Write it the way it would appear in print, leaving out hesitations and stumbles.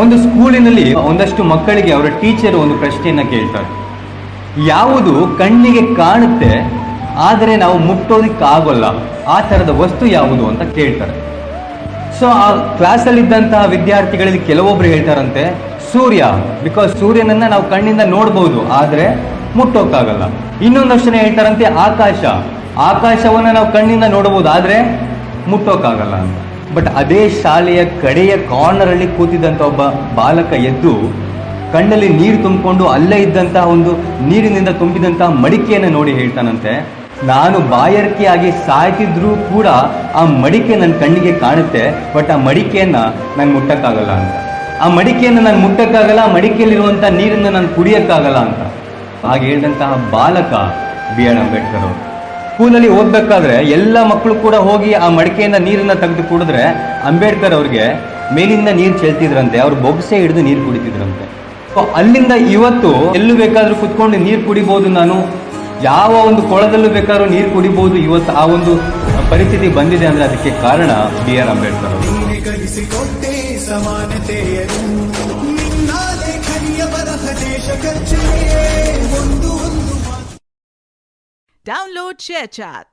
ಒಂದು ಸ್ಕೂಲಿನಲ್ಲಿ ಒಂದಷ್ಟು ಮಕ್ಕಳಿಗೆ ಅವರ ಟೀಚರ್ ಒಂದು ಪ್ರಶ್ನೆಯನ್ನ ಕೇಳ್ತಾರೆ. ಯಾವುದು ಕಣ್ಣಿಗೆ ಕಾಣುತ್ತೆ ಆದರೆ ನಾವು ಮುಟ್ಟೋದಿಕ್ಕಾಗೋಲ್ಲ, ಆ ಥರದ ವಸ್ತು ಯಾವುದು ಅಂತ ಕೇಳ್ತಾರೆ. ಸೊ ಆ ಕ್ಲಾಸಲ್ಲಿದ್ದಂತಹ ವಿದ್ಯಾರ್ಥಿಗಳಲ್ಲಿ ಕೆಲವೊಬ್ರು ಹೇಳ್ತಾರಂತೆ ಸೂರ್ಯ, ಬಿಕಾಸ್ ಸೂರ್ಯನನ್ನ ನಾವು ಕಣ್ಣಿಂದ ನೋಡ್ಬೋದು ಆದರೆ ಮುಟ್ಟೋಕ್ಕಾಗಲ್ಲ. ಇನ್ನೊಂದಷ್ಟು ಜನ ಹೇಳ್ತಾರಂತೆ ಆಕಾಶ, ಆಕಾಶವನ್ನ ನಾವು ಕಣ್ಣಿಂದ ನೋಡಬಹುದು ಆದರೆ ಮುಟ್ಟೋಕ್ಕಾಗಲ್ಲ ಅಂತ. ಬಟ್ ಅದೇ ಶಾಲೆಯ ಕಡೆಯ ಕಾರ್ನರ್ ಅಲ್ಲಿ ಕೂತಿದ್ದಂಥ ಒಬ್ಬ ಬಾಲಕ ಎದ್ದು ಕಣ್ಣಲ್ಲಿ ನೀರು ತುಂಬಿಕೊಂಡು ಅಲ್ಲೇ ಇದ್ದಂತಹ ಒಂದು ನೀರಿನಿಂದ ತುಂಬಿದಂತಹ ಮಡಿಕೆಯನ್ನು ನೋಡಿ ಹೇಳ್ತಾನಂತೆ, ನಾನು ಬಾಯಾರಿಕೆಯಾಗಿ ಸಾಯ್ತಿದ್ರೂ ಕೂಡ ಆ ಮಡಿಕೆ ನನ್ನ ಕಣ್ಣಿಗೆ ಕಾಣುತ್ತೆ, ಬಟ್ ಆ ಮಡಿಕೆಯನ್ನ ನಾನು ಮುಟ್ಟಕ್ಕಾಗಲ್ಲ ಅಂತ. ಆ ಮಡಿಕೆಯನ್ನು ನಾನು ಮುಟ್ಟಕ್ಕಾಗಲ್ಲ, ಆ ಮಡಿಕೆಯಲ್ಲಿರುವಂಥ ನೀರನ್ನು ನಾನು ಕುಡಿಯಕ್ಕಾಗಲ್ಲ ಅಂತ. ಹಾಗೆ ಹೇಳಿದಂತಹ ಬಾಲಕ ಬಿ ಆರ್ ಅಂಬೇಡ್ಕರ್ ಅವರು. ಸ್ಕೂಲಲ್ಲಿ ಓದ್ಬೇಕಾದ್ರೆ ಎಲ್ಲ ಮಕ್ಕಳು ಕೂಡ ಹೋಗಿ ಆ ಮಡಿಕೆಯಿಂದ ನೀರನ್ನ ತೆಗೆದು ಕುಡಿದ್ರೆ ಅಂಬೇಡ್ಕರ್ ಅವ್ರಿಗೆ ಮೇಲಿಂದ ನೀರು ಚೆಲ್ತಿದ್ರಂತೆ, ಅವ್ರು ಬೊಗ್ಸೆ ಹಿಡಿದು ನೀರು ಕುಡಿತಿದ್ರಂತೆ. ಅಲ್ಲಿಂದ ಇವತ್ತು ಎಲ್ಲೂ ಬೇಕಾದ್ರೂ ಕುತ್ಕೊಂಡು ನೀರು ಕುಡಿಬಹುದು, ನಾನು ಯಾವ ಒಂದು ಕೊಳದಲ್ಲೂ ಬೇಕಾದ್ರೂ ನೀರು ಕುಡಿಬಹುದು. ಇವತ್ತು ಆ ಒಂದು ಪರಿಸ್ಥಿತಿ ಬಂದಿದೆ ಅಂದ್ರೆ ಅದಕ್ಕೆ ಕಾರಣ ಬಿ ಆರ್ ಅಂಬೇಡ್ಕರ್ ಅವರು. Download ShareChat.